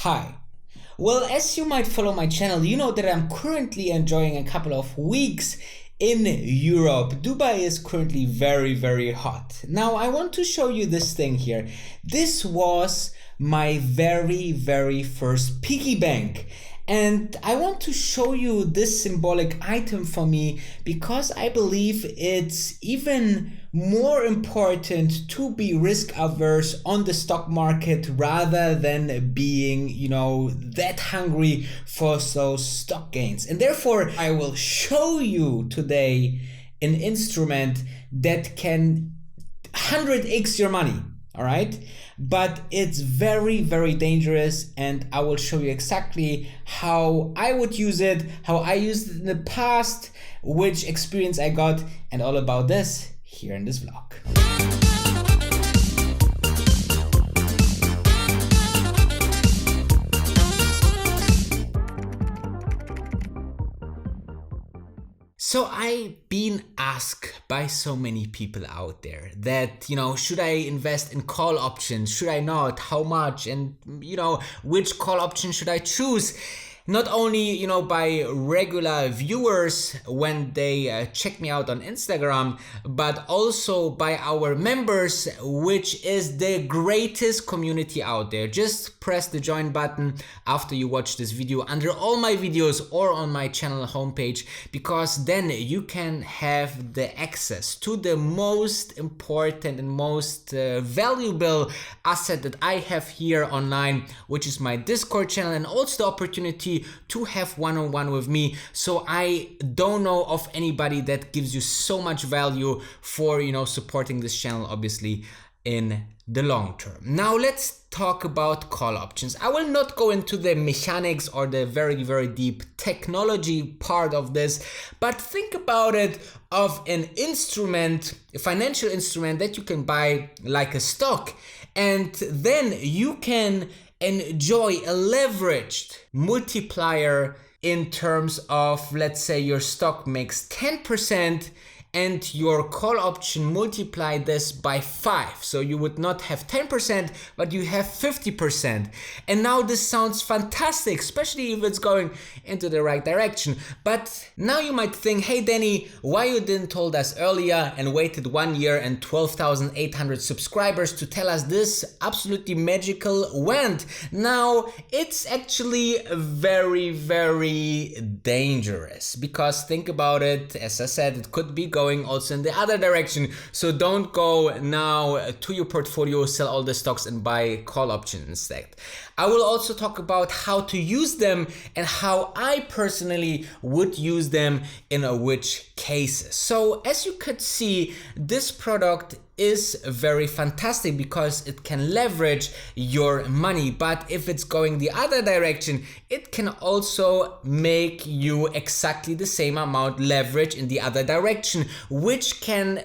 Hi. Well, as you might follow my channel, you know that I'm currently enjoying a couple of weeks in Europe. Dubai is currently very hot. Now I want to show you this thing here. This was my very first piggy bank. And I want to show you this symbolic item for me because I believe it's even more important to be risk averse on the stock market rather than being, that hungry for those stock gains. And therefore, I will show you today an instrument that can 100x your money. All right, but it's very dangerous, and I will show you exactly how I would use it, how I used it in the past, which experience I got, and all about this here in this vlog. So I've been asked by so many people out there that, should I invest in call options? Should I not? How much? And, which call option should I choose? Not only, by regular viewers when they check me out on Instagram, but also by our members, which is the greatest community out there. Just press the join button after you watch this video under all my videos or on my channel homepage, because then you can have the access to the most important and most valuable asset that I have here online, which is my Discord channel, and also the opportunity to have one-on-one with me. So I don't know of anybody that gives you so much value for, supporting this channel, obviously, in the long term. Now let's talk about call options. I will not go into the mechanics or the very deep technology part of this, but think about it of an instrument, a financial instrument that you can buy like a stock, and then you can enjoy a leveraged multiplier in terms of, let's say your stock makes 10% and your call option multiply this by 5. So you would not have 10%, but you have 50%. And now this sounds fantastic, especially if it's going into the right direction. But now you might think, hey Danny, why you didn't told us earlier and waited 1 year and 12,800 subscribers to tell us this absolutely magical wand? Now it's actually very dangerous, because think about it, as I said, it could be going also in the other direction. So don't go now to your portfolio, sell all the stocks and buy call options instead. I will also talk about how to use them and how I personally would use them in which cases. So as you could see, this product is very fantastic because it can leverage your money, but if it's going the other direction, it can also make you exactly the same amount leverage in the other direction, which can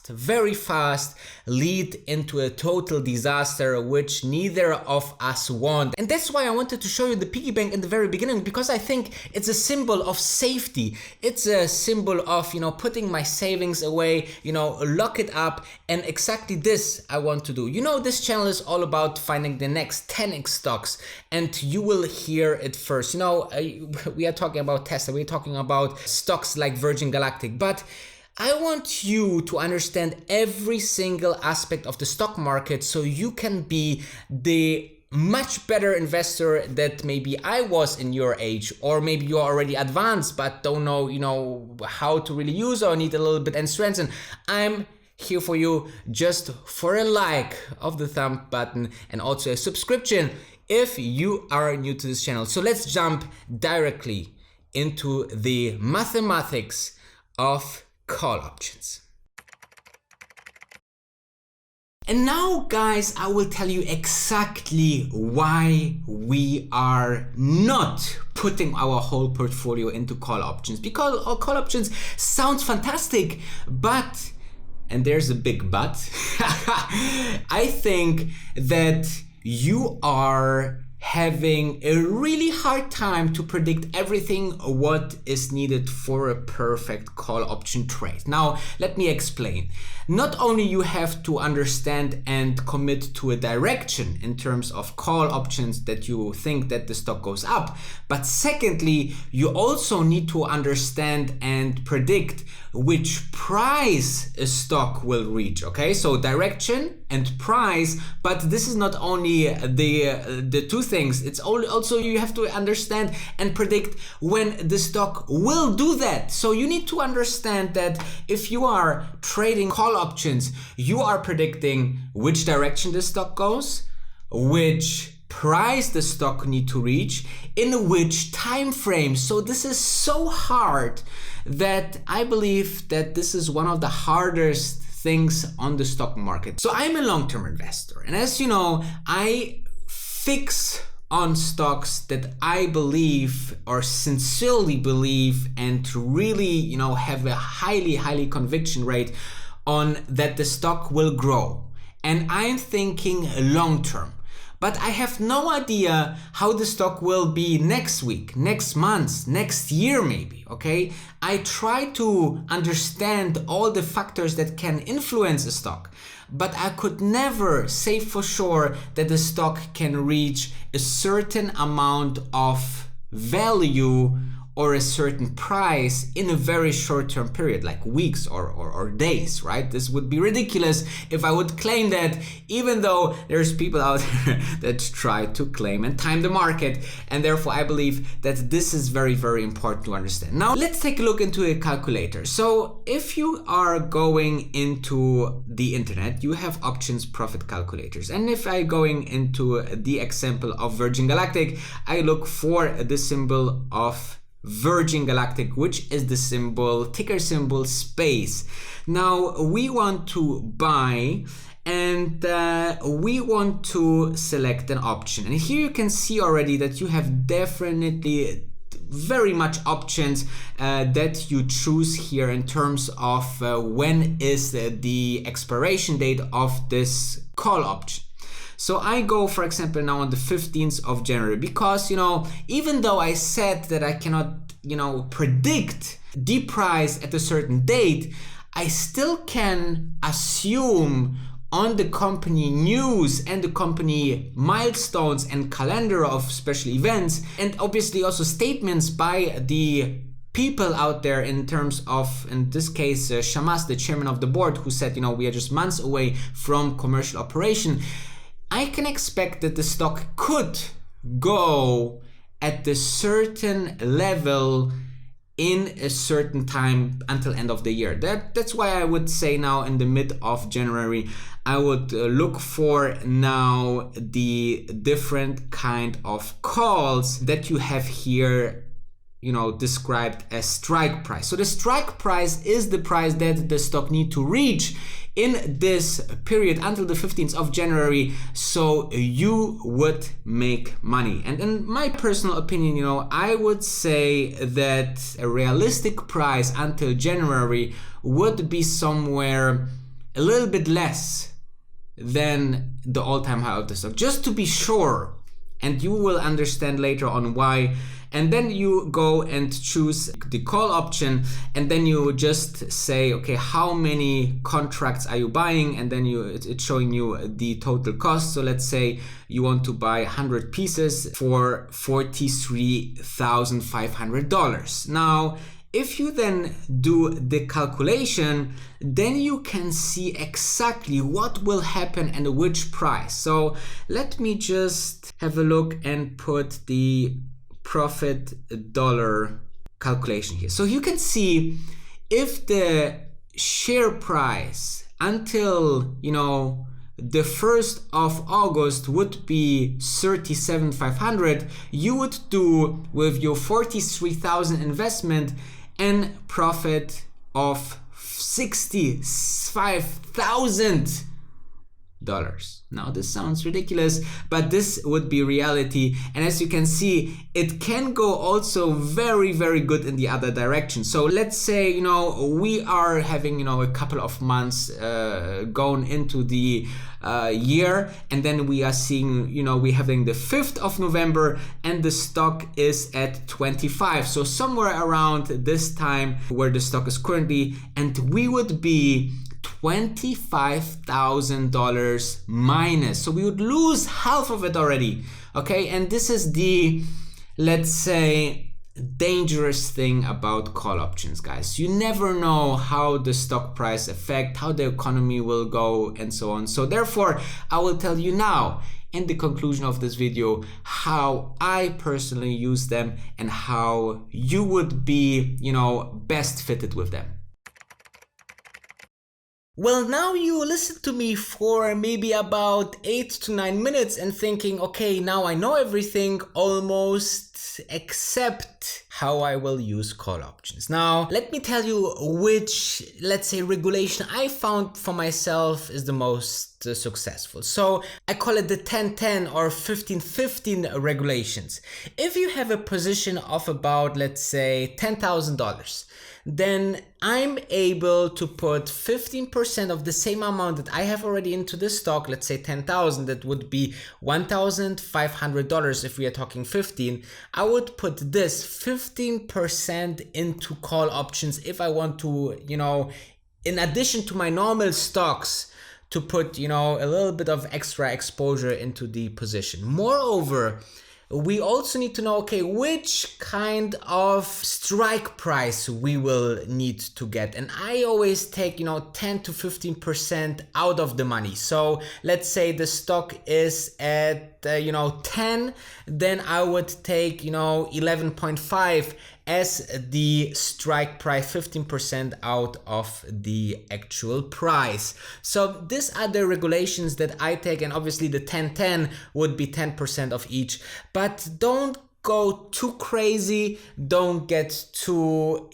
very fast lead into a total disaster, which neither of us want. And that's why I wanted to show you the piggy bank in the very beginning, because I think it's a symbol of safety. It's a symbol of, putting my savings away, lock it up. And exactly this I want to do. This channel is all about finding the next 10x stocks, and you will hear it first. We are talking about Tesla, we're talking about stocks like Virgin Galactic, but I want you to understand every single aspect of the stock market so you can be the much better investor that maybe I was in your age, or maybe you're already advanced but don't know, how to really use or need a little bit and strengthen. I'm here for you, just for a like of the thumb button and also a subscription if you are new to this channel. So let's jump directly into the mathematics of call options. And now guys, I will tell you exactly why we are not putting our whole portfolio into call options, because call options sounds fantastic, but, and there's a big but, I think that you are having a really hard time to predict everything what is needed for a perfect call option trade. Now, let me explain. Not only you have to understand and commit to a direction in terms of call options that you think that the stock goes up, but secondly, you also need to understand and predict which price a stock will reach. Okay, so direction and price, but this is not only the two things, it's also you have to understand and predict when the stock will do that. So you need to understand that if you are trading call options, you are predicting which direction the stock goes, which price the stock need to reach, in which time frame. So this is so hard that I believe that this is one of the hardest things on the stock market. So I'm a long-term investor, and as you know, I fix on stocks that I believe or sincerely believe and really, have a highly conviction rate on that the stock will grow. And I'm thinking long-term. But I have no idea how the stock will be next week, next month, next year maybe, okay? I try to understand all the factors that can influence a stock, but I could never say for sure that the stock can reach a certain amount of value or a certain price in a very short-term period, like weeks or days, right? This would be ridiculous if I would claim that, even though there's people out there that try to claim and time the market, and therefore I believe that this is very important to understand. Now, let's take a look into a calculator. So if you are going into the internet, you have options profit calculators. And if I going into the example of Virgin Galactic, I look for the symbol of Virgin Galactic, which is the ticker symbol space. Now we want to buy and we want to select an option. And here you can see already that you have definitely very much options that you choose here in terms of when is the expiration date of this call option. So I go, for example, now on the 15th of January, because, even though I said that I cannot, predict the price at a certain date, I still can assume on the company news and the company milestones and calendar of special events, and obviously also statements by the people out there in terms of, in this case, Shamas, the chairman of the board, who said, we are just months away from commercial operation. I can expect that the stock could go at a certain level in a certain time until end of the year. That's why I would say now in the mid of January, I would look for now the different kind of calls that you have here, described as strike price. So the strike price is the price that the stock need to reach in this period until the 15th of January, so you would make money. And in my personal opinion, I would say that a realistic price until January would be somewhere a little bit less than the all-time high of the stock, just to be sure. And you will understand later on why. And then you go and choose the call option, and then you just say, okay, how many contracts are you buying? And then it's showing you the total cost. So let's say you want to buy 100 pieces for $43,500. Now, if you then do the calculation, then you can see exactly what will happen and which price. So let me just have a look and put the profit dollar calculation here. So you can see if the share price until the 1st of August would be 37,500, you would do with your 43,000 investment and profit of $65,000 Now this sounds ridiculous, but this would be reality. And as you can see, it can go also very, very good in the other direction. So let's say, we are having, a couple of months going into the year, and then we are seeing, we're having the 5th of November and the stock is at 25. So somewhere around this time where the stock is currently, and we would be $25,000 minus. So we would lose half of it already. Okay, and this is the, let's say, dangerous thing about call options, guys. You never know how the stock price affect, how the economy will go, and so on. So therefore, I will tell you now in the conclusion of this video how I personally use them and how you would be, best fitted with them. Well, now you listen to me for maybe about 8 to 9 minutes and thinking, okay, now I know everything almost except how I will use call options. Now, let me tell you which, let's say, regulation I found for myself is the most successful. So I call it the 10-10 or 15-15 regulations. If you have a position of about, let's say, $10,000, then I'm able to put 15% of the same amount that I have already into the stock, let's say 10,000, that would be $1,500 if we are talking 15. I would put this 15% into call options if I want to, in addition to my normal stocks, to put, a little bit of extra exposure into the position. Moreover, we also need to know, okay, which kind of strike price we will need to get. And I always take, 10 to 15% out of the money. So let's say the stock is at, 10, then I would take, 11.5 as the strike price, 15% out of the actual price. So these are the regulations that I take, and obviously the 10-10 would be 10% of each. But don't go too crazy, don't get too,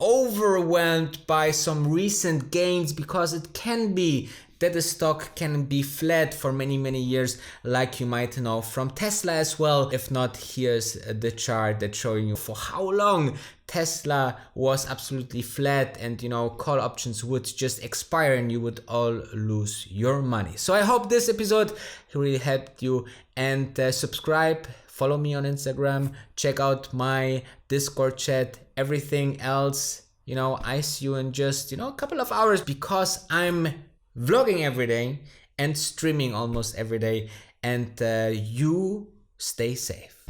overwhelmed by some recent gains, because it can be that the stock can be flat for many, many years, like you might know from Tesla as well. If not, here's the chart that's showing you for how long Tesla was absolutely flat, and call options would just expire and you would all lose your money. So I hope this episode really helped you, and subscribe, follow me on Instagram, check out my Discord chat, everything else, I see you in just, a couple of hours, because I'm vlogging every day and streaming almost every day, and you stay safe.